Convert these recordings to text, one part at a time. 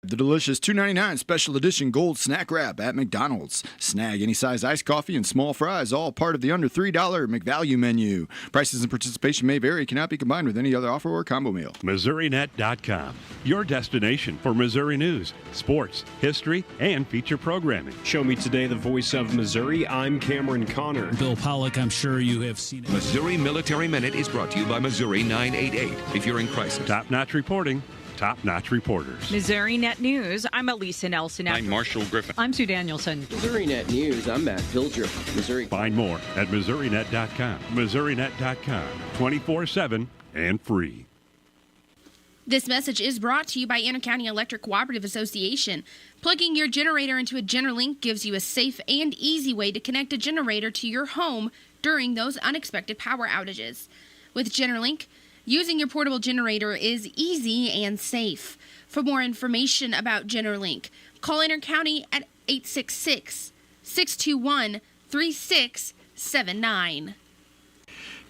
The delicious $2.99 special edition gold snack wrap at McDonald's. Snag any size iced coffee and small fries, all part of the under $3 McValue menu. Prices and participation may vary, cannot be combined with any other offer or combo meal. MissouriNet.com, your destination for Missouri news, sports, history, and feature programming. Show Me Today, the voice of Missouri. I'm Cameron Connor. Bill Pollock, I'm sure you have seen it. Missouri Military Minute is brought to you by Missouri 988. If you're in crisis. Top-notch reporting. Top-notch reporters. Missouri Net News, I'm Elisa Nelson. I'm Marshall Griffin. I'm Sue Danielson. Missouri Net News, I'm Matt Pilger. Missouri. Find more at MissouriNet.com. MissouriNet.com, 24/7 and free. This message is brought to you by Intercounty Electric Cooperative Association. Plugging your generator into a GeneraLink gives you a safe and easy way to connect a generator to your home during those unexpected power outages. With GeneraLink, using your portable generator is easy and safe. For more information about GeneraLink, call Intercounty at 866-621-3679.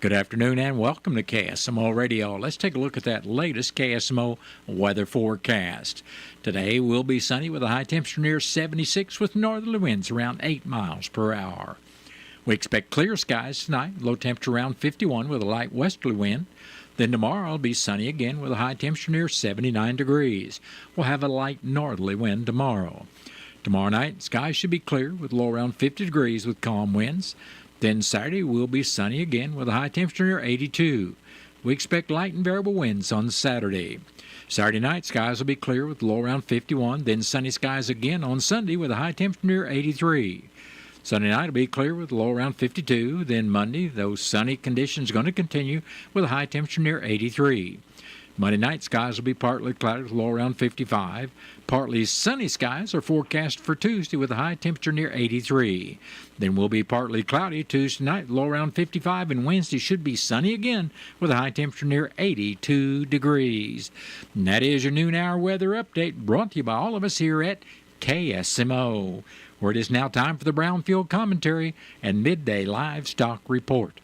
Good afternoon and welcome to KSMO Radio. Let's take a look at that latest KSMO weather forecast. Today will be sunny with a high temperature near 76 with northerly winds around 8 miles per hour. We expect clear skies tonight, low temperature around 51 with a light westerly wind. Then tomorrow will be sunny again with a high temperature near 79 degrees. We'll have a light northerly wind tomorrow. Tomorrow night, skies should be clear with low around 50 degrees with calm winds. Then Saturday will be sunny again with a high temperature near 82. We expect light and variable winds on Saturday. Saturday night, skies will be clear with low around 51. Then sunny skies again on Sunday with a high temperature near 83. Sunday night will be clear with a low around 52. Then Monday, those sunny conditions are going to continue with a high temperature near 83. Monday night, skies will be partly cloudy with a low around 55. Partly sunny skies are forecast for Tuesday with a high temperature near 83. Then we'll be partly cloudy Tuesday night, low around 55, and Wednesday should be sunny again with a high temperature near 82 degrees. And that is your noon hour weather update brought to you by all of us here at KSMO, where it is now time for the Brownfield Commentary and Midday Livestock Report.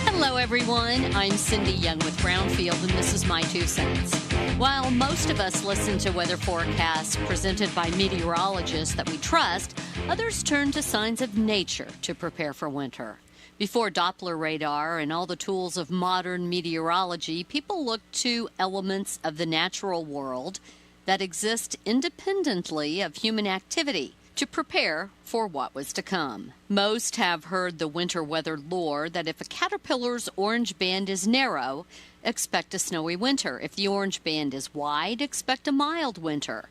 Hello, everyone. I'm Cindy Young with Brownfield, and this is my 2 cents. While most of us listen to weather forecasts presented by meteorologists that we trust, others turn to signs of nature to prepare for winter. Before Doppler radar and all the tools of modern meteorology, people looked to elements of the natural world that exist independently of human activity to prepare for what was to come. Most have heard the winter weather lore that if a caterpillar's orange band is narrow, expect a snowy winter. If the orange band is wide, expect a mild winter.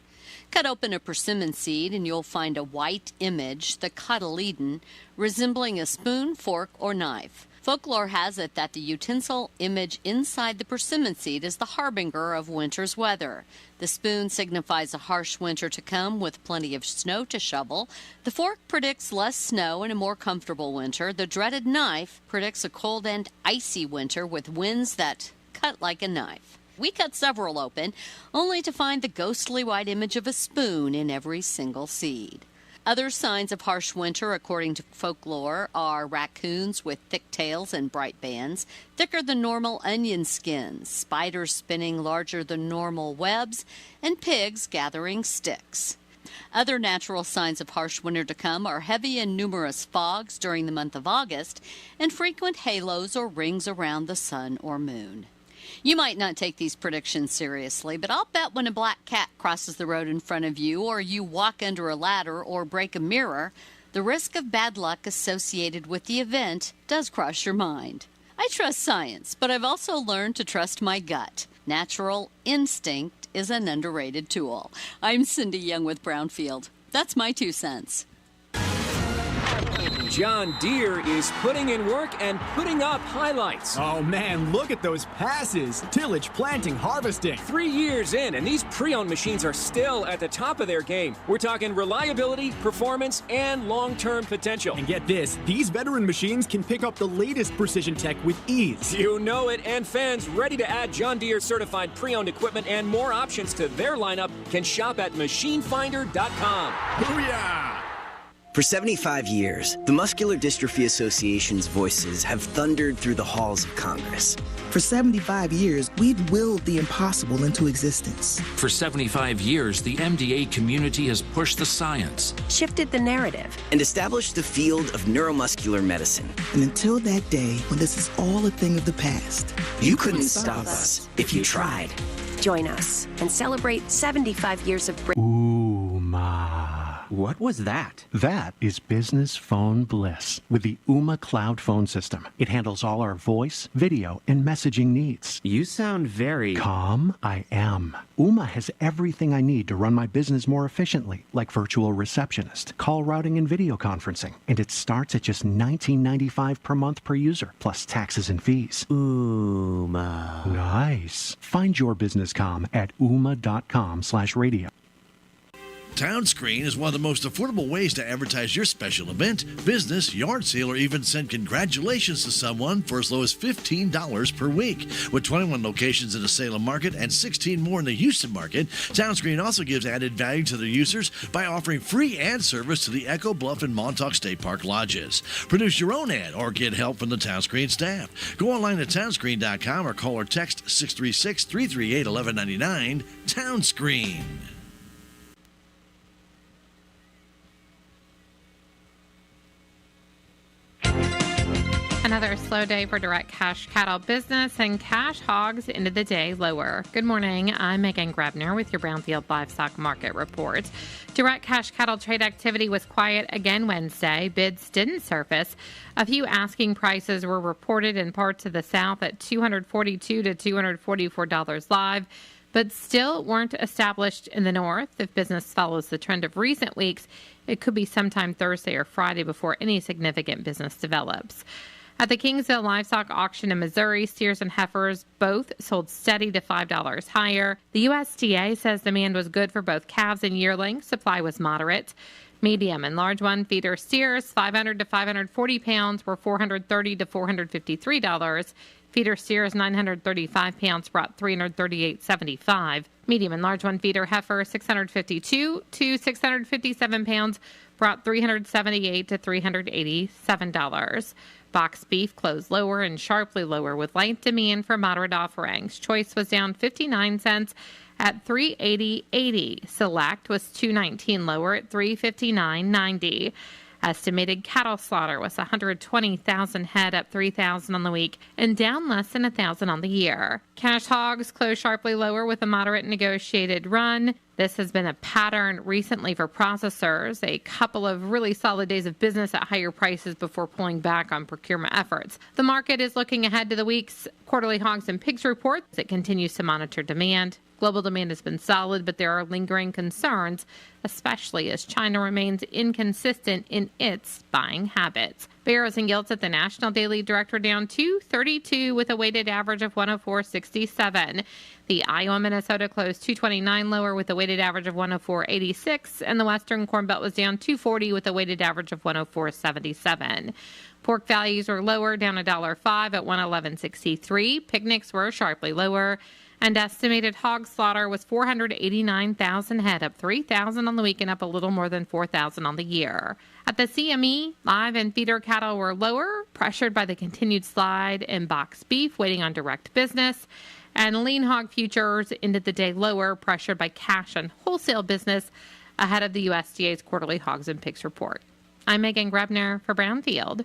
Cut open a persimmon seed and you'll find a white image, the cotyledon, resembling a spoon, fork, or knife. Folklore has it that the utensil image inside the persimmon seed is the harbinger of winter's weather. The spoon signifies a harsh winter to come with plenty of snow to shovel. The fork predicts less snow and a more comfortable winter. The dreaded knife predicts a cold and icy winter with winds that cut like a knife. We cut several open, only to find the ghostly white image of a spoon in every single seed. Other signs of harsh winter, according to folklore, are raccoons with thick tails and bright bands, thicker than normal onion skins, spiders spinning larger than normal webs, and pigs gathering sticks. Other natural signs of harsh winter to come are heavy and numerous fogs during the month of August, and frequent halos or rings around the sun or moon. You might not take these predictions seriously, but I'll bet when a black cat crosses the road in front of you, or you walk under a ladder or break a mirror, the risk of bad luck associated with the event does cross your mind. I trust science, but I've also learned to trust my gut. Natural instinct is an underrated tool. I'm Cindy Young with Brownfield. That's my 2 cents. John Deere is putting in work and putting up highlights. Oh man, look at those passes. Tillage, planting, harvesting. 3 years in, and these pre-owned machines are still at the top of their game. We're talking reliability, performance, and long-term potential. And get this, these veteran machines can pick up the latest precision tech with ease. You know it, and fans ready to add John Deere certified pre-owned equipment and more options to their lineup can shop at machinefinder.com. Booyah! For 75 years, the Muscular Dystrophy Association's voices have thundered through the halls of Congress. For 75 years, we've willed the impossible into existence. For 75 years, the MDA community has pushed the science, shifted the narrative, and established the field of neuromuscular medicine. And until that day when this is all a thing of the past, you couldn't stop us if you tried. Join us and celebrate 75 years of What was that? That is business phone bliss with the Ooma Cloud Phone System. It handles all our voice, video, and messaging needs. You sound very... Calm? I am. Ooma has everything I need to run my business more efficiently, like virtual receptionist, call routing, and video conferencing. And it starts at just $19.95 per month per user, plus taxes and fees. Ooma. Nice. Find your business comm at ooma.com/radio. TownScreen is one of the most affordable ways to advertise your special event, business, yard sale, or even send congratulations to someone for as low as $15 per week. With 21 locations in the Salem market and 16 more in the Houston market, TownScreen also gives added value to their users by offering free ad service to the Echo Bluff and Montauk State Park lodges. Produce your own ad or get help from the TownScreen staff. Go online to townscreen.com or call or text 636-338-1199. TownScreen. Another slow day for direct cash cattle business, and cash hogs ended the day lower. Good morning. I'm Megan Grebner with your Brownfield Livestock Market Report. Direct cash cattle trade activity was quiet again Wednesday. Bids didn't surface. A few asking prices were reported in parts of the South at $242 to $244 live, but still weren't established in the North. If business follows the trend of recent weeks, it could be sometime Thursday or Friday before any significant business develops. At the Kingsville Livestock Auction in Missouri, steers and heifers both sold steady to $5 higher. The USDA says demand was good for both calves and yearlings. Supply was moderate. Medium and large one feeder steers, 500 to 540 pounds, were $430 to $453. Feeder steers, 935 pounds, brought $338.75. Medium and large one feeder heifer, 652 to 657 pounds, brought $378 to $387. Box beef closed lower and sharply lower with light demand for moderate offerings. Choice was down 59 cents at $380.80. Select was $2.19 lower at $359.90. Estimated cattle slaughter was 120,000 head, up 3,000 on the week, and down less than 1,000 on the year. Cash hogs closed sharply lower with a moderate negotiated run. This has been a pattern recently for processors, a couple of really solid days of business at higher prices before pulling back on procurement efforts. The market is looking ahead to the week's quarterly hogs and pigs report as it continues to monitor demand. Global demand has been solid, but there are lingering concerns, especially as China remains inconsistent in its buying habits. Barrows and gilts at the National Daily Direct were down 232 with a weighted average of 104.67. The Iowa Minnesota closed 229 lower with a weighted average of 104.86, and the Western Corn Belt was down 240 with a weighted average of 104.77. Pork values were lower, down $1.05 at 111.63. Picnics were sharply lower. And estimated hog slaughter was 489,000 head, up 3,000 on the week and up a little more than 4,000 on the year. At the CME, live and feeder cattle were lower, pressured by the continued slide in box beef, waiting on direct business. And lean hog futures ended the day lower, pressured by cash and wholesale business ahead of the USDA's quarterly hogs and pigs report. I'm Megan Grebner for Brownfield.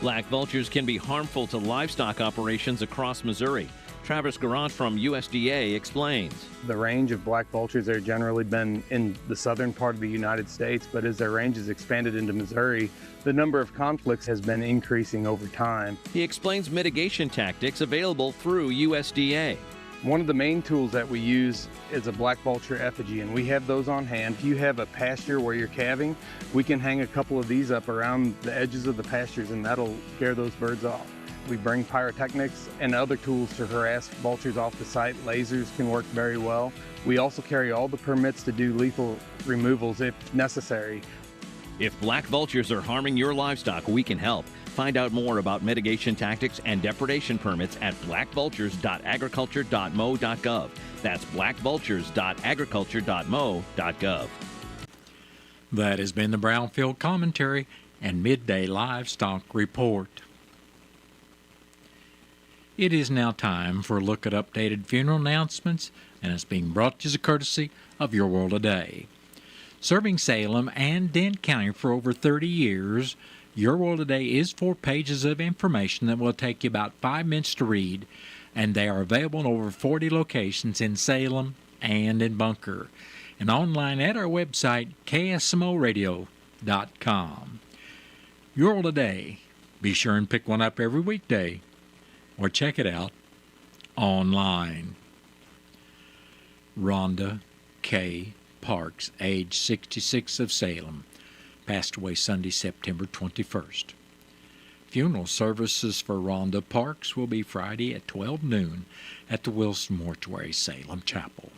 Black vultures can be harmful to livestock operations across Missouri. Travis Garant from USDA explains. The range of black vultures have generally been in the southern part of the United States, but as their range has expanded into Missouri, the number of conflicts has been increasing over time. He explains mitigation tactics available through USDA. One of the main tools that we use is a black vulture effigy, and we have those on hand. If you have a pasture where you're calving, we can hang a couple of these up around the edges of the pastures, and that'll scare those birds off. We bring pyrotechnics and other tools to harass vultures off the site. Lasers can work very well. We also carry all the permits to do lethal removals if necessary. If black vultures are harming your livestock, we can help. Find out more about mitigation tactics and depredation permits at blackvultures.agriculture.mo.gov. That's blackvultures.agriculture.mo.gov. That has been the Brownfield Commentary and Midday Livestock Report. It is now time for a look at updated funeral announcements, and it's being brought to you as a courtesy of Your World Today. Serving Salem and Dent County for over 30 years, Your World Today is 4 pages of information that will take you about 5 minutes to read, and they are available in over 40 locations in Salem and in Bunker, and online at our website, KSMOradio.com. Your World Today. Be sure and pick one up every weekday, or check it out online. Rhonda K. Parks, age 66 of Salem, passed away Sunday, September 21st. Funeral services for Rhonda Parks will be Friday at 12 noon at the Wilson Mortuary, Salem Chapel.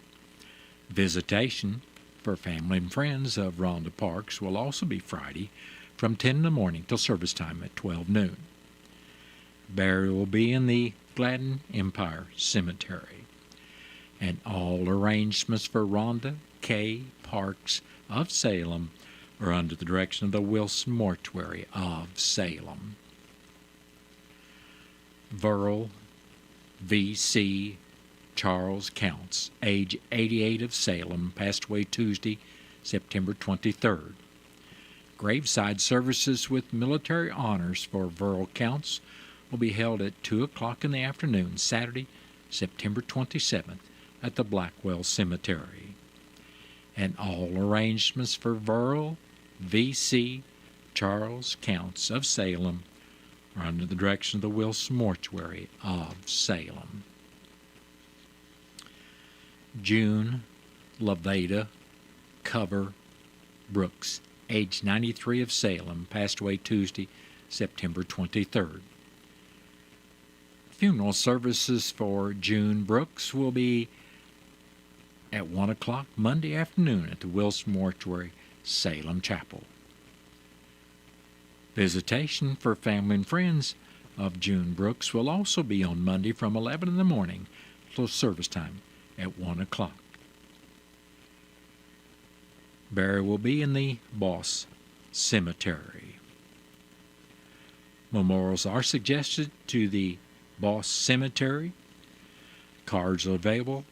Visitation for family and friends of Rhonda Parks will also be Friday from 10 in the morning till service time at 12 noon. Burial will be in the Gladden Empire Cemetery. And all arrangements for Rhonda K. Parks of Salem are under the direction of the Wilson Mortuary of Salem. Verl V.C. Charles Counts, age 88 of Salem, passed away Tuesday, September 23rd. Graveside services with military honors for Verl Counts will be held at 2 o'clock in the afternoon, Saturday, September 27th, at the Blackwell Cemetery. And all arrangements for Verl V.C. Charles Counts of Salem are under the direction of the Wilson Mortuary of Salem. June Laveda Cover Brooks, age 93 of Salem, passed away Tuesday, September 23rd. Funeral services for June Brooks will be at 1 o'clock Monday afternoon at the Wilson Mortuary, Salem Chapel. Visitation for family and friends of June Brooks will also be on Monday from 11 in the morning till service time at 1 o'clock. Burial will be in the Boss Cemetery. Memorials are suggested to the Boss Cemetery. Cards are available,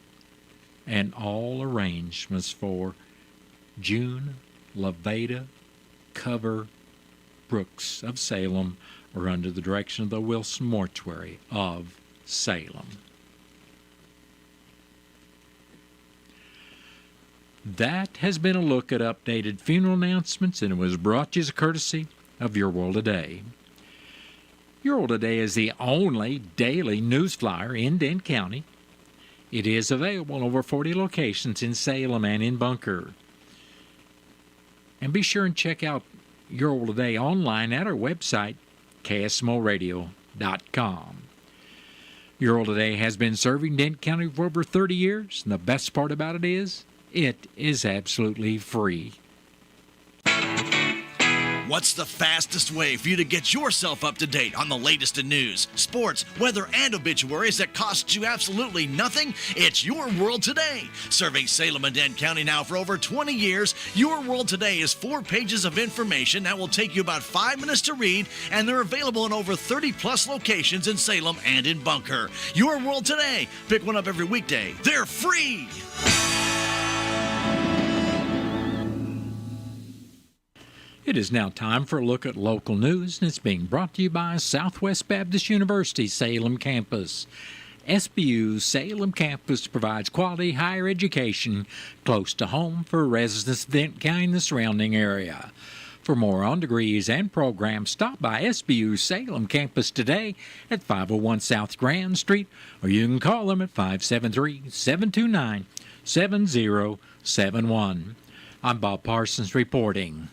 and all arrangements for June Laveda Cover Brooks of Salem are under the direction of the Wilson Mortuary of Salem. That has been a look at updated funeral announcements, and it was brought to you as a courtesy of Your World Today. Your World Today is the only daily news flyer in Dent County. It is available in over 40 locations in Salem and in Bunker. And be sure and check out Your World Today online at our website, KSMOradio.com. Your World Today has been serving Dent County for over 30 years, and the best part about it is absolutely free. What's the fastest way for you to get yourself up to date on the latest in news, sports, weather, and obituaries that costs you absolutely nothing? It's Your World Today. Serving Salem and Dent County now for over 20 years, Your World Today is 4 pages of information that will take you about 5 minutes to read, and they're available in over 30-plus locations in Salem and in Bunker. Your World Today. Pick one up every weekday. They're free. It is now time for a look at local news, and it's being brought to you by Southwest Baptist University Salem Campus. SBU's Salem campus provides quality higher education close to home for residents of Dent County and the surrounding area. For more on degrees and programs, stop by SBU's Salem campus today at 501 South Grand Street, or you can call them at 573-729-7071. I'm Bob Parsons reporting.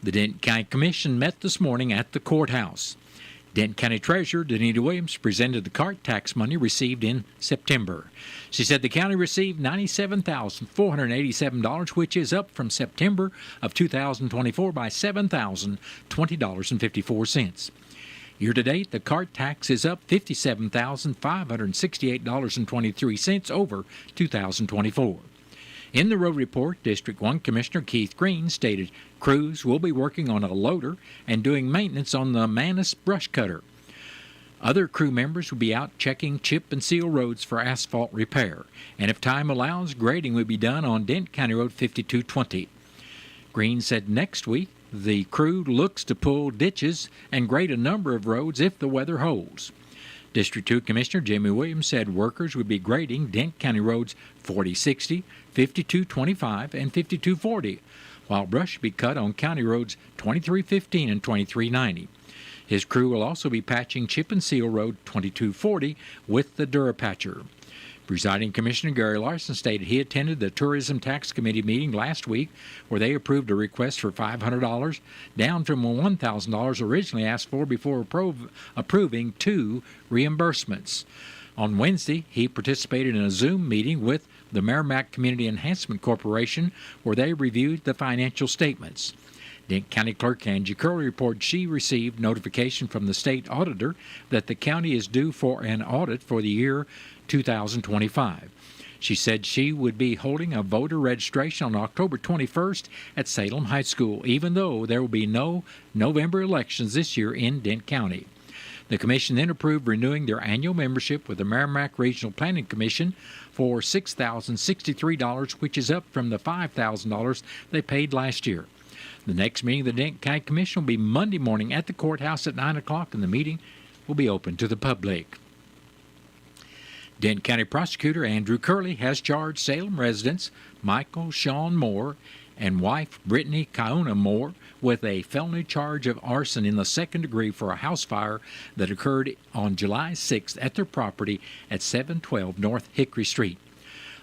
The Dent County Commission met this morning at the courthouse. Dent County Treasurer Danita Williams presented the cart tax money received in September. She said the county received $97,487, which is up from September of 2024 by $7,020.54. Year-to-date, the cart tax is up $57,568.23 over 2024. In the road report, District 1 Commissioner Keith Green stated crews will be working on a loader and doing maintenance on the Manus brush cutter. Other crew members will be out checking chip and seal roads for asphalt repair, and if time allows, grading will be done on Dent County Road 5220. Green said next week the crew looks to pull ditches and grade a number of roads if the weather holds. District 2 Commissioner Jimmy Williams said workers would be grading Dent County Roads 4060, 5225, and 5240, while brush will be cut on County Roads 2315 and 2390. His crew will also be patching Chip and Seal Road 2240 with the Durapatcher. Presiding Commissioner Gary Larson stated he attended the Tourism Tax Committee meeting last week where they approved a request for $500, down from $1,000 originally asked for before approving 2 reimbursements. On Wednesday, he participated in a Zoom meeting with the Merrimack Community Enhancement Corporation where they reviewed the financial statements. Dent County Clerk Angie Curley reported she received notification from the state auditor that the county is due for an audit for the year 2025. She said she would be holding a voter registration on October 21st at Salem High School, even though there will be no November elections this year in Dent County. The commission then approved renewing their annual membership with the Merrimack Regional Planning Commission for $6,063, which is up from the $5,000 they paid last year. The next meeting of the Dent County Commission will be Monday morning at the courthouse at 9 o'clock, and the meeting will be open to the public. Dent County Prosecutor Andrew Curley has charged Salem residents Michael Sean Moore and wife Brittany Kauna Moore with a felony charge of arson in the second degree for a house fire that occurred on July 6th at their property at 712 North Hickory Street.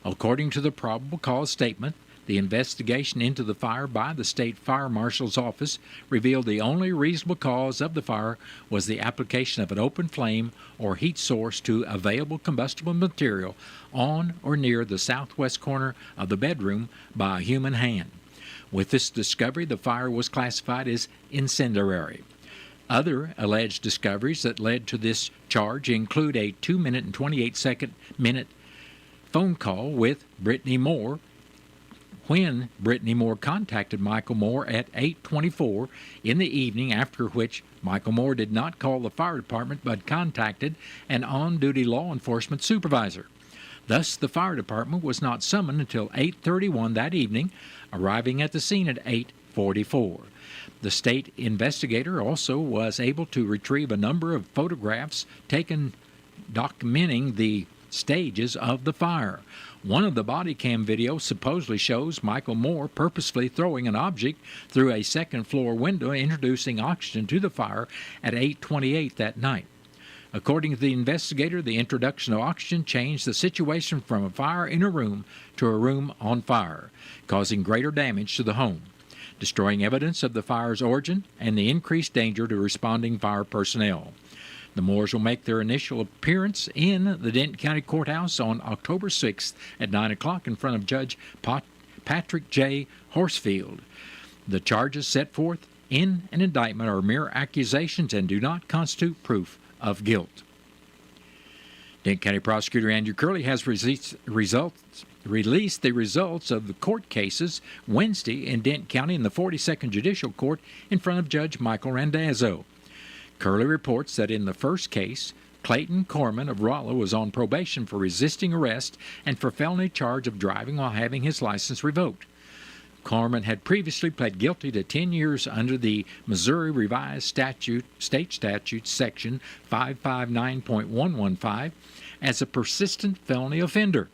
According to the probable cause statement, the investigation into the fire by the State Fire Marshal's Office revealed the only reasonable cause of the fire was the application of an open flame or heat source to available combustible material on or near the southwest corner of the bedroom by a human hand. With this discovery, the fire was classified as incendiary. Other alleged discoveries that led to this charge include a 2-minute and 28-second phone call with Brittany Moore, when Brittany Moore contacted Michael Moore at 8:24 in the evening, after which Michael Moore did not call the fire department but contacted an on-duty law enforcement supervisor. Thus, the fire department was not summoned until 8:31 that evening, arriving at the scene at 8:44. The state investigator also was able to retrieve a number of photographs taken documenting the stages of the fire. One of the body cam videos supposedly shows Michael Moore purposefully throwing an object through a second-floor window, introducing oxygen to the fire at 8:28 that night. According to the investigator, the introduction of oxygen changed the situation from a fire in a room to a room on fire, causing greater damage to the home, destroying evidence of the fire's origin and the increased danger to responding fire personnel. The Moores will make their initial appearance in the Dent County Courthouse on October 6th at 9 o'clock in front of Judge Patrick J. Horsfield. The charges set forth in an indictment are mere accusations and do not constitute proof of guilt. Dent County Prosecutor Andrew Curley has released the results of the court cases Wednesday in Dent County in the 42nd Judicial Court in front of Judge Michael Randazzo. Curley reports that in the first case, Clayton Corman of Rolla was on probation for resisting arrest and for felony charge of driving while having his license revoked. Corman had previously pled guilty to 10 years under the Missouri Revised State Statute Section 559.115 as a persistent felony offender.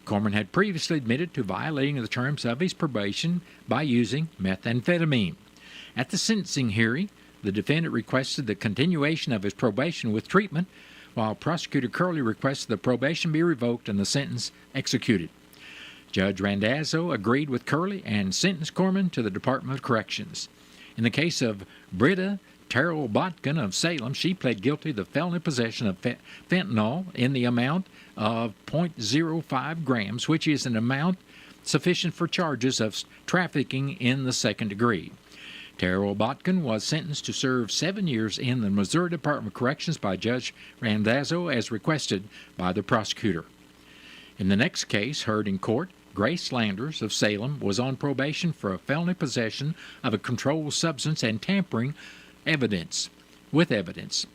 Corman had previously admitted to violating the terms of his probation by using methamphetamine. At the sentencing hearing, the defendant requested the continuation of his probation with treatment, while Prosecutor Curley requested the probation be revoked and the sentence executed. Judge Randazzo agreed with Curley and sentenced Corman to the Department of Corrections. In the case of Britta Terrell Botkin of Salem, she pled guilty to felony possession of fentanyl in the amount of 0.05 grams, which is an amount sufficient for charges of trafficking in the second degree. Terrell Botkin was sentenced to serve 7 years in the Missouri Department of Corrections by Judge Randazzo as requested by the prosecutor. In the next case heard in court, Grace Landers of Salem was on probation for a felony possession of a controlled substance and tampering with evidence.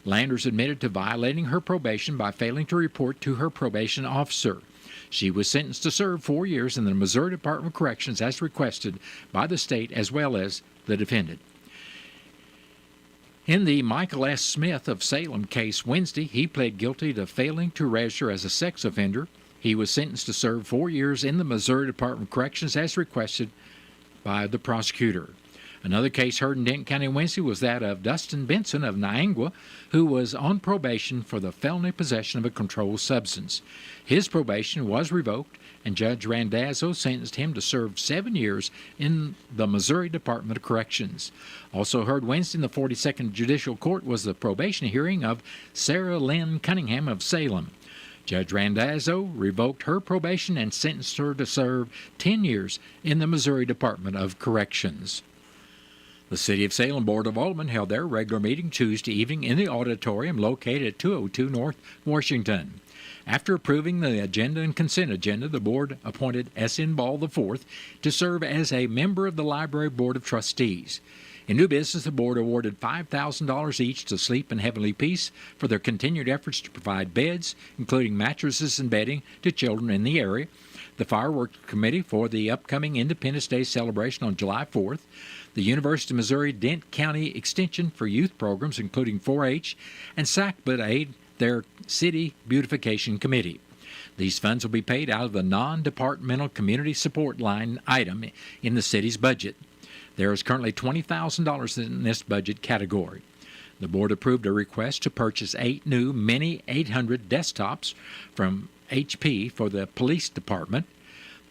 Landers admitted to violating her probation by failing to report to her probation officer. She was sentenced to serve 4 years in the Missouri Department of Corrections as requested by the state as well as the defendant. In the Michael S. Smith of Salem case Wednesday, he pled guilty to failing to register as a sex offender. He was sentenced to serve 4 years in the Missouri Department of Corrections as requested by the prosecutor. Another case heard in Denton County Wednesday was that of Dustin Benson of Niangua, who was on probation for the felony possession of a controlled substance. His probation was revoked, and Judge Randazzo sentenced him to serve 7 years in the Missouri Department of Corrections. Also heard Wednesday in the 42nd Judicial Court was the probation hearing of Sarah Lynn Cunningham of Salem. Judge Randazzo revoked her probation and sentenced her to serve 10 years in the Missouri Department of Corrections. The City of Salem Board of Aldermen held their regular meeting Tuesday evening in the auditorium located at 202 North Washington. After approving the agenda and consent agenda, the board appointed S.N. Ball IV to serve as a member of the Library Board of Trustees. In new business, the board awarded $5,000 each to Sleep in Heavenly Peace for their continued efforts to provide beds, including mattresses and bedding, to children in the area. The Fireworks Committee for the upcoming Independence Day celebration on July 4th. The University of Missouri Dent County Extension for youth programs, including 4-H, and SACBA to aid their City Beautification Committee. These funds will be paid out of the non-departmental community support line item in the city's budget. There is currently $20,000 in this budget category. The board approved a request to purchase 8 new Mini 800 desktops from HP for the police department.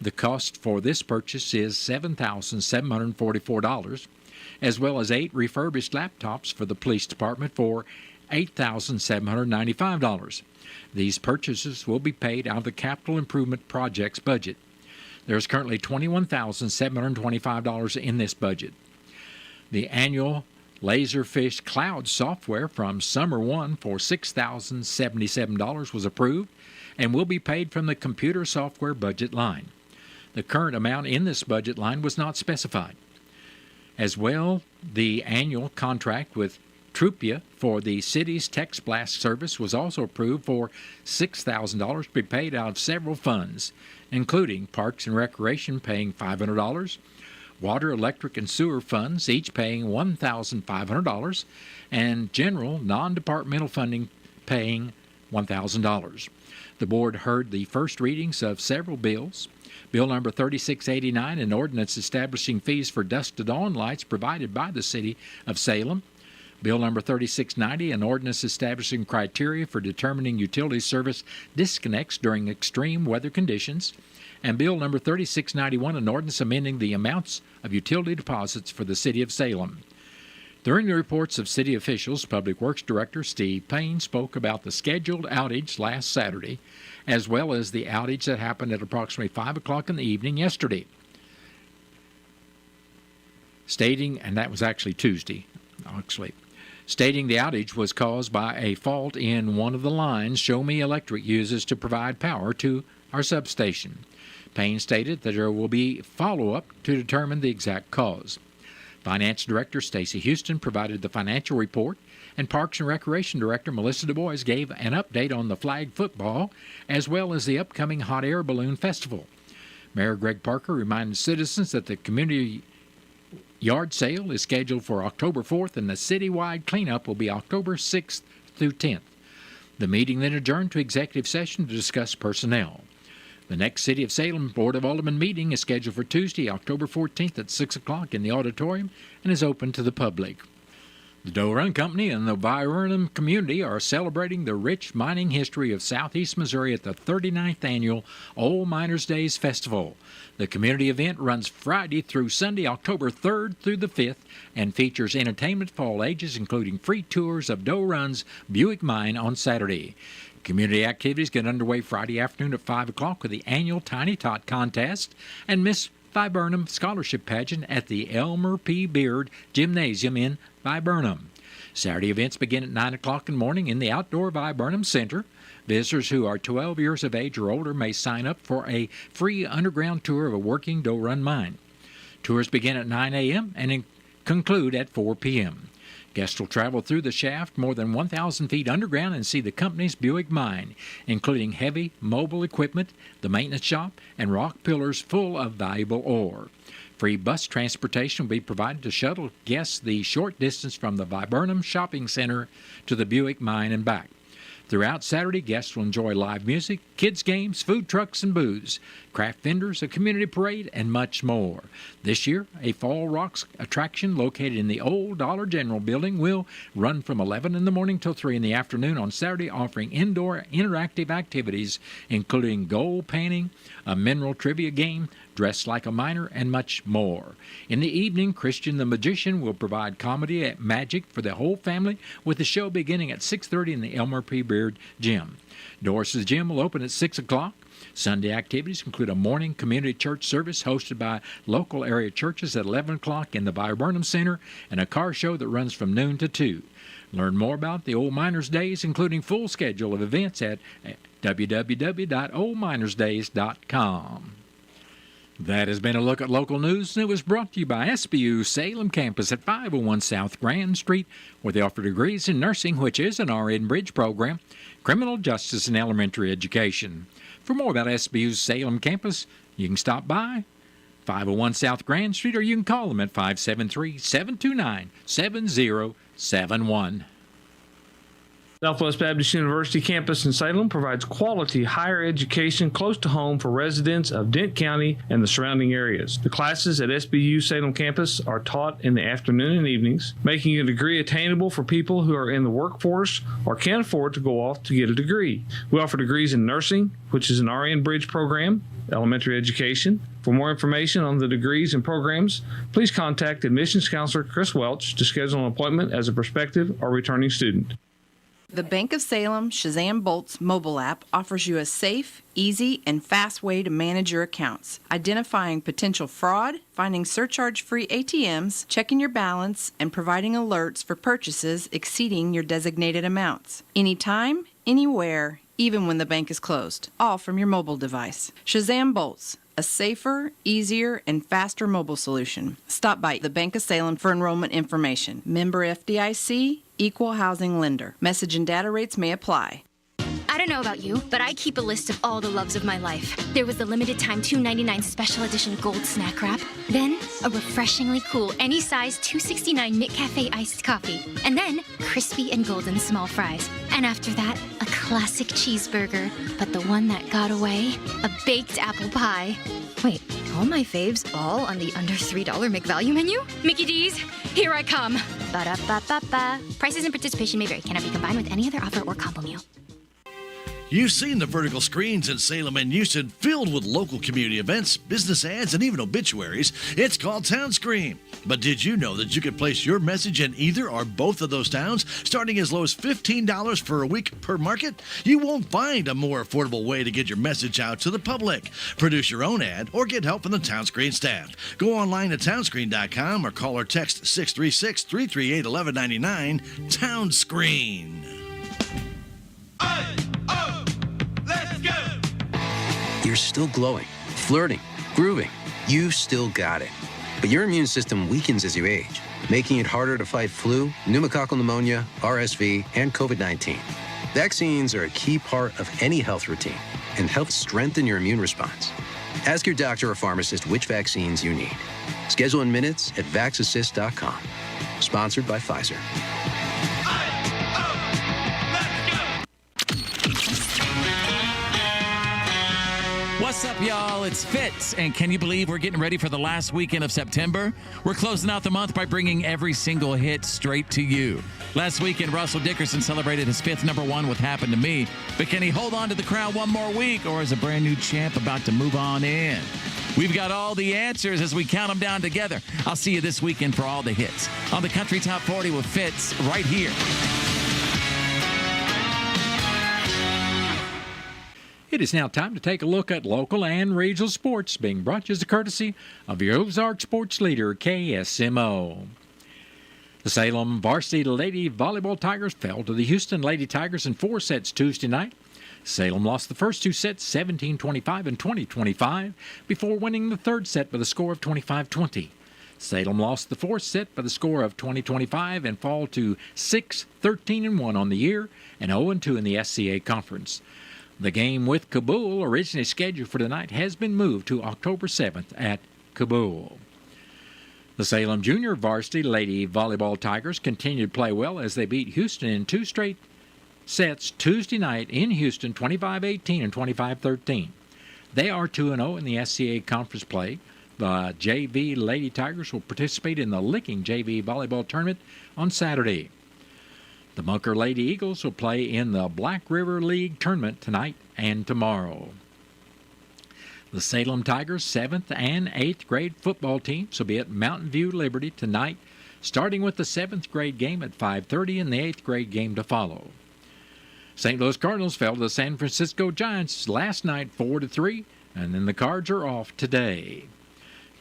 The cost for this purchase is $7,744, as well as 8 refurbished laptops for the police department for $8,795. These purchases will be paid out of the capital improvement projects budget. There is currently $21,725 in this budget. The annual Laserfish Cloud software from Summer One for $6,077 was approved and will be paid from the computer software budget line. The current amount in this budget line was not specified. As well, the annual contract with Trupia for the city's Text Blast service was also approved for $6,000 to be paid out of several funds, including Parks and Recreation paying $500, Water, Electric, and Sewer funds each paying $1,500, and general non-departmental funding paying $1,000. The board heard the first readings of several bills. Bill number 3689, an ordinance establishing fees for dusk to dawn lights provided by the City of Salem. Bill number 3690, an ordinance establishing criteria for determining utility service disconnects during extreme weather conditions. And Bill number 3691, an ordinance amending the amounts of utility deposits for the City of Salem. During the reports of city officials, Public Works Director Steve Payne spoke about the scheduled outage last Saturday, as well as the outage that happened at approximately 5 o'clock in the evening yesterday. And that was actually Tuesday, stating the outage was caused by a fault in one of the lines Show Me Electric uses to provide power to our substation. Payne stated that there will be follow-up to determine the exact cause. Finance Director Stacy Houston provided the financial report, and Parks and Recreation Director Melissa Du Bois gave an update on the flag football, as well as the upcoming Hot Air Balloon Festival. Mayor Greg Parker reminded citizens that the community yard sale is scheduled for October 4th, and the citywide cleanup will be October 6th through 10th. The meeting then adjourned to executive session to discuss personnel. The next City of Salem Board of Aldermen meeting is scheduled for Tuesday, October 14th at 6 o'clock in the auditorium and is open to the public. The Doe Run Company and the Viburnum community are celebrating the rich mining history of southeast Missouri at the 39th Annual Old Miners Days Festival. The community event runs Friday through Sunday, October 3rd through the 5th, and features entertainment for all ages, including free tours of Doe Run's Buick Mine on Saturday. Community activities get underway Friday afternoon at 5 o'clock with the annual Tiny Tot Contest and Miss Viburnum Scholarship Pageant at the Elmer P. Beard Gymnasium in Viburnum. Saturday events begin at 9 o'clock in the morning in the outdoor Viburnum Center. Visitors who are 12 years of age or older may sign up for a free underground tour of a working Doe Run mine. Tours begin at 9 a.m. and conclude at 4 p.m. Guests will travel through the shaft more than 1,000 feet underground and see the company's Buick mine, including heavy mobile equipment, the maintenance shop, and rock pillars full of valuable ore. Free bus transportation will be provided to shuttle guests the short distance from the Viburnum Shopping Center to the Buick mine and back. Throughout Saturday, guests will enjoy live music, kids' games, food trucks and booths, craft vendors, a community parade, and much more. This year, a Fall Rocks attraction located in the old Dollar General building will run from 11 in the morning till 3 in the afternoon on Saturday, offering indoor interactive activities, including gold painting, a mineral trivia game, Dress Like a Miner, and much more. In the evening, Christian the Magician will provide comedy at magic for the whole family, with the show beginning at 6:30 in the Elmer P. Beard Gym. Doors to the gym will open at 6 o'clock. Sunday activities include a morning community church service hosted by local area churches at 11 o'clock in the Viburnum Center, and a car show that runs from noon to 2. Learn more about the Old Miners Days, including full schedule of events at www.oldminersdays.com. That has been a look at local news, and it was brought to you by SBU Salem Campus at 501 South Grand Street, where they offer degrees in nursing, which is an RN Bridge program, criminal justice, and elementary education. For more about SBU's Salem Campus, you can stop by 501 South Grand Street, or you can call them at 573-729-7071. Southwest Baptist University campus in Salem provides quality higher education close to home for residents of Dent County and the surrounding areas. The classes at SBU Salem campus are taught in the afternoon and evenings, making a degree attainable for people who are in the workforce or can't afford to go off to get a degree. We offer degrees in nursing, which is an RN Bridge program, elementary education. For more information on the degrees and programs, please contact admissions counselor Chris Welch to schedule an appointment as a prospective or returning student. The Bank of Salem Shazam Bolts mobile app offers you a safe, easy, and fast way to manage your accounts, identifying potential fraud, finding surcharge-free ATMs, checking your balance, and providing alerts for purchases exceeding your designated amounts. Anytime, anywhere, even when the bank is closed, all from your mobile device. Shazam Bolts, a safer, easier, and faster mobile solution. Stop by the Bank of Salem for enrollment information. Member FDIC, Equal Housing Lender. Message and data rates may apply. I don't know about you, but I keep a list of all the loves of my life. There was the limited time $2.99 special edition gold snack wrap. Then a refreshingly cool any size $2.69 McCafe iced coffee. And then crispy and golden small fries. And after that, a classic cheeseburger. But the one that got away, a baked apple pie. Wait, all my faves all on the under $3 McValue menu? Mickey D's, here I come. Ba-da-ba-ba-ba. Prices and participation may vary. Cannot be combined with any other offer or combo meal. You've seen the vertical screens in Salem and Houston filled with local community events, business ads, and even obituaries. It's called Town Screen. But did you know that you could place your message in either or both of those towns, starting as low as $15 for a week per market? You won't find a more affordable way to get your message out to the public. Produce your own ad or get help from the Town Screen staff. Go online to townscreen.com or call or text 636-338-1199. Town Screen. You're still glowing, flirting, grooving. You've still got it. But your immune system weakens as you age, making it harder to fight flu, pneumococcal pneumonia, RSV, and COVID-19. Vaccines are a key part of any health routine and help strengthen your immune response. Ask your doctor or pharmacist which vaccines you need. Schedule in minutes at vaxassist.com. Sponsored by Pfizer. What's up, y'all? It's Fitz, and can you believe we're getting ready for the last weekend of September? We're closing out the month by bringing every single hit straight to you. Last weekend, Russell Dickerson celebrated his 5th #1 with Happened to Me, but can he hold on to the crown one more week, or is a brand new champ about to move on in? We've got all the answers as we count them down together. I'll see you this weekend for all the hits on the Country Top 40 with Fitz right here. It is now time to take a look at local and regional sports, being brought to you as a courtesy of your Ozark sports leader, KSMO. The Salem varsity Lady Volleyball Tigers fell to the Houston Lady Tigers in 4 sets Tuesday night. Salem lost the first two sets 17-25 and 20-25 before winning the third set by the score of 25-20. Salem lost the fourth set by the score of 20-25 and fall to 6-13-1 on the year and 0-2 in the SCA Conference. The game with Kabul, originally scheduled for tonight, has been moved to October 7th at Kabul. The Salem Junior Varsity Lady Volleyball Tigers continued to play well as they beat Houston in two straight sets Tuesday night in Houston, 25-18 and 25-13. They are 2-0 in the SCA Conference play. The JV Lady Tigers will participate in the Licking JV Volleyball Tournament on Saturday. The Munker Lady Eagles will play in the Black River League Tournament tonight and tomorrow. The Salem Tigers 7th and 8th grade football teams will be at Mountain View Liberty tonight, starting with the 7th grade game at 5:30 and the 8th grade game to follow. St. Louis Cardinals fell to the San Francisco Giants last night 4-3, and then the Cards are off today.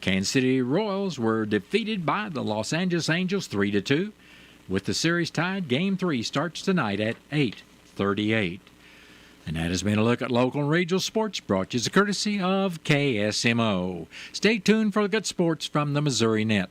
Kansas City Royals were defeated by the Los Angeles Angels 3-2. With the series tied, Game 3 starts tonight at 8:38. And that has been a look at local and regional sports brought to you as a courtesy of KSMO. Stay tuned for the good sports from the Missouri Net.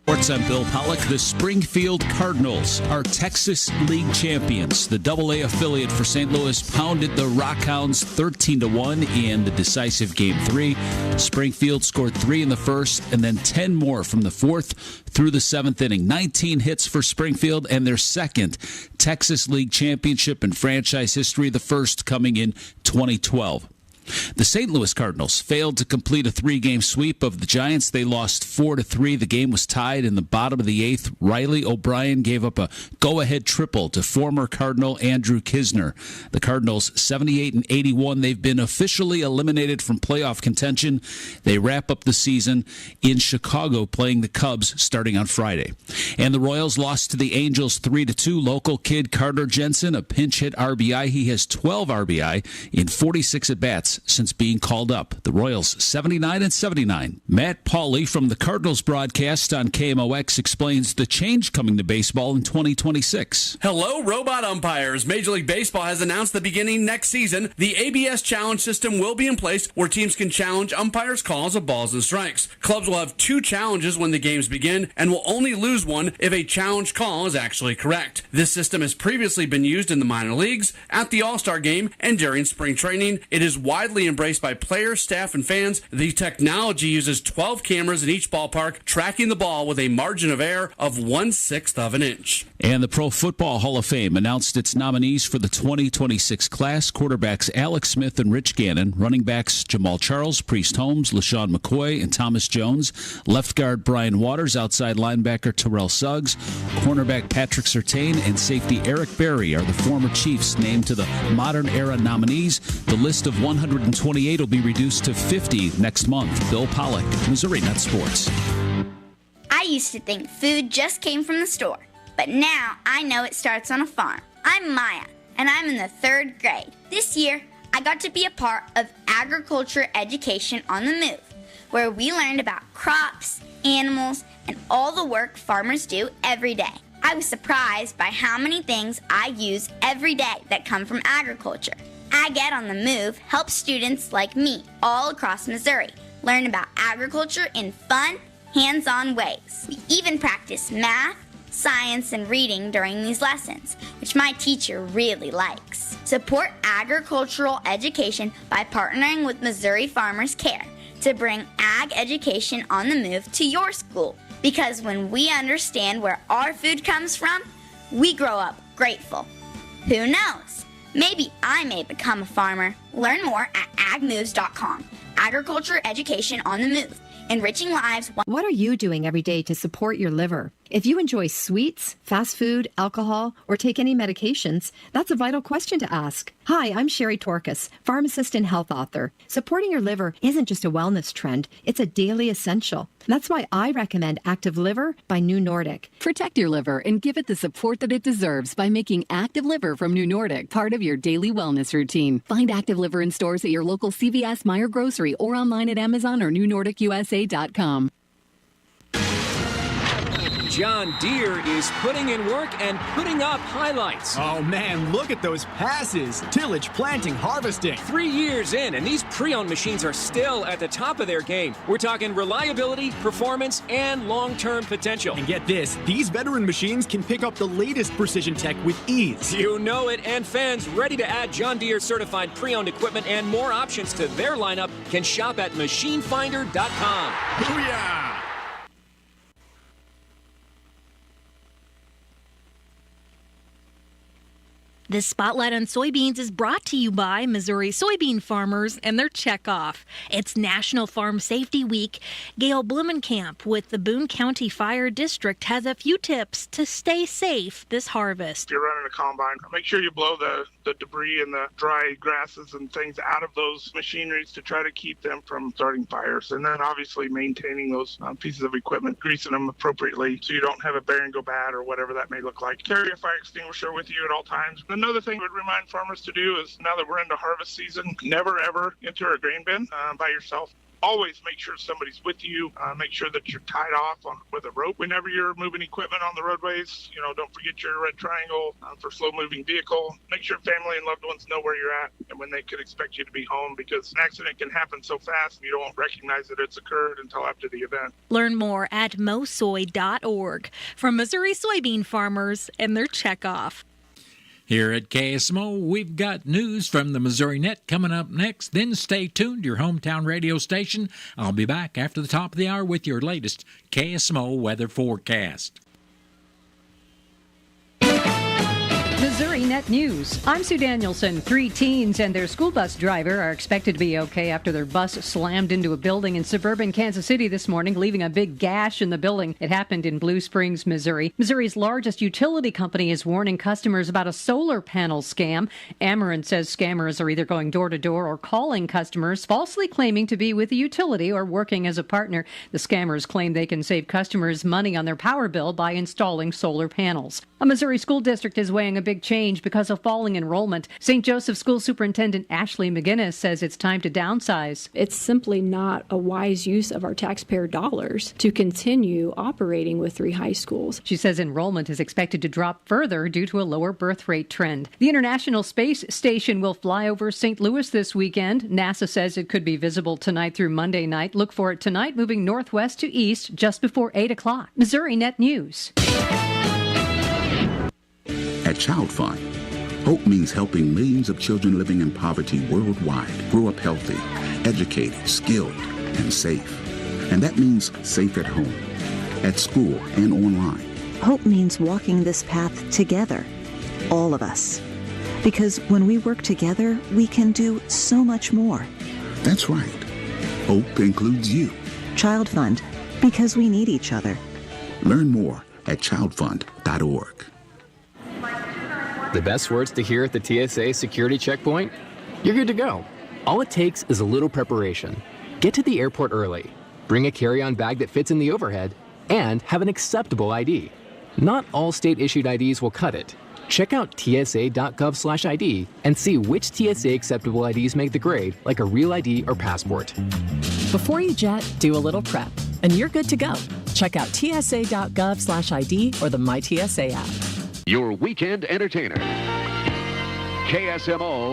Sports, I'm Bill Pollock. The Springfield Cardinals are Texas League champions. The AA affiliate for St. Louis pounded the Rockhounds 13-1 in the decisive Game 3. Springfield scored 3 in the first and then 10 more from the fourth through the seventh inning. 19 hits for Springfield and their second Texas League championship in franchise history, the first coming in 2012. The St. Louis Cardinals failed to complete a 3-game sweep of the Giants. They lost 4-3. The game was tied in the bottom of the eighth. Riley O'Brien gave up a go-ahead triple to former Cardinal Andrew Kisner. The Cardinals 78-81. They've been officially eliminated from playoff contention. They wrap up the season in Chicago playing the Cubs starting on Friday. And the Royals lost to the Angels 3-2. Local kid Carter Jensen, a pinch hit RBI. He has 12 RBI in 46 at-bats since being called up. The Royals 79-79. Matt Pauley from the Cardinals broadcast on KMOX explains the change coming to baseball in 2026. Hello, robot umpires. Major League Baseball has announced that beginning next season, the ABS challenge system will be in place where teams can challenge umpires' calls of balls and strikes. Clubs will have 2 challenges when the games begin and will only lose one if a challenge call is actually correct. This system has previously been used in the minor leagues, at the All-Star Game, and during spring training. It is widely embraced by players, staff, and fans. The technology uses 12 cameras in each ballpark, tracking the ball with a margin of error of 1/6 of an inch. And the Pro Football Hall of Fame announced its nominees for the 2026 class. Quarterbacks Alex Smith and Rich Gannon. Running backs Jamal Charles, Priest Holmes, LaShawn McCoy, and Thomas Jones. Left guard Brian Waters. Outside linebacker Terrell Suggs. Cornerback Patrick Surtain and safety Eric Berry are the former Chiefs named to the modern era nominees. The list of 128 will be reduced to 50 next month. Bill Pollock, Missouri Net Sports. I used to think food just came from the store, but now I know it starts on a farm. I'm Maya, and I'm in the 3rd grade. This year, I got to be a part of Agriculture Education on the Move, where we learned about crops, animals, and all the work farmers do every day. I was surprised by how many things I use every day that come from agriculture. Ag Ed on the Move helps students like me all across Missouri learn about agriculture in fun, hands-on ways. We even practice math, science, and reading during these lessons, which my teacher really likes. Support agricultural education by partnering with Missouri Farmers Care to bring ag education on the move to your school. Because when we understand where our food comes from, we grow up grateful. Who knows? Maybe I may become a farmer. Learn more at agmoves.com. Agriculture education on the move. Enriching lives. What are you doing every day to support your liver? If you enjoy sweets, fast food, alcohol, or take any medications, that's a vital question to ask. Hi, I'm Sherry Torkas, pharmacist and health author. Supporting your liver isn't just a wellness trend, it's a daily essential. That's why I recommend Active Liver by New Nordic. Protect your liver and give it the support that it deserves by making Active Liver from New Nordic part of your daily wellness routine. Find Active Liver in stores at your local CVS, Meijer Grocery, or online at Amazon or NewNordicUSA.com. John Deere is putting in work and putting up highlights. Oh man, look at those passes. Tillage, planting, harvesting. 3 years in, and these pre-owned machines are still at the top of their game. We're talking reliability, performance, and long-term potential. And get this, these veteran machines can pick up the latest precision tech with ease. You know it, and fans ready to add John Deere certified pre-owned equipment and more options to their lineup can shop at machinefinder.com. Booyah! This Spotlight on Soybeans is brought to you by Missouri soybean farmers and their checkoff. It's National Farm Safety Week. Gail Blumenkamp with the Boone County Fire District has a few tips to stay safe this harvest. If you're running a combine, make sure you blow the debris and the dry grasses and things out of those machineries to try to keep them from starting fires. And then obviously maintaining those pieces of equipment, greasing them appropriately so you don't have a bearing go bad or whatever that may look like. Carry a fire extinguisher with you at all times. Another thing I would remind farmers to do is, now that we're into harvest season, never ever enter a grain bin by yourself. Always make sure somebody's with you. Make sure that you're tied off with a rope whenever you're moving equipment on the roadways. Don't forget your red triangle for slow-moving vehicle. Make sure family and loved ones know where you're at and when they could expect you to be home, because an accident can happen so fast you don't recognize that it's occurred until after the event. Learn more at mosoy.org. From Missouri soybean farmers and their checkoff. Here at KSMO, we've got news from the Missouri Net coming up next. Then stay tuned to your hometown radio station. I'll be back after the top of the hour with your latest KSMO weather forecast. Missouri Net News. I'm Sue Danielson. 3 teens and their school bus driver are expected to be okay after their bus slammed into a building in suburban Kansas City this morning, leaving a big gash in the building. It happened in Blue Springs, Missouri. Missouri's largest utility company is warning customers about a solar panel scam. Ameren says scammers are either going door to door or calling customers, falsely claiming to be with the utility or working as a partner. The scammers claim they can save customers money on their power bill by installing solar panels. A Missouri school district is weighing a big change because of falling enrollment. St. Joseph School Superintendent Ashley McGinnis says it's time to downsize. It's simply not a wise use of our taxpayer dollars to continue operating with 3 high schools. She says enrollment is expected to drop further due to a lower birth rate trend. The International Space Station will fly over St. Louis this weekend. NASA says it could be visible tonight through Monday night. Look for it tonight, moving northwest to east just before 8 o'clock. Missouri Net News. At Child Fund, hope means helping millions of children living in poverty worldwide grow up healthy, educated, skilled, and safe. And that means safe at home, at school, and online. Hope means walking this path together, all of us. Because when we work together, we can do so much more. That's right. Hope includes you. Child Fund, because we need each other. Learn more at childfund.org. The best words to hear at the TSA security checkpoint? You're good to go. All it takes is a little preparation. Get to the airport early, bring a carry-on bag that fits in the overhead, and have an acceptable ID. Not all state-issued IDs will cut it. Check out tsa.gov/ID and see which TSA acceptable IDs make the grade, like a real ID or passport. Before you jet, do a little prep, and you're good to go. Check out tsa.gov/ID or the MyTSA app. Your weekend entertainer. KSMO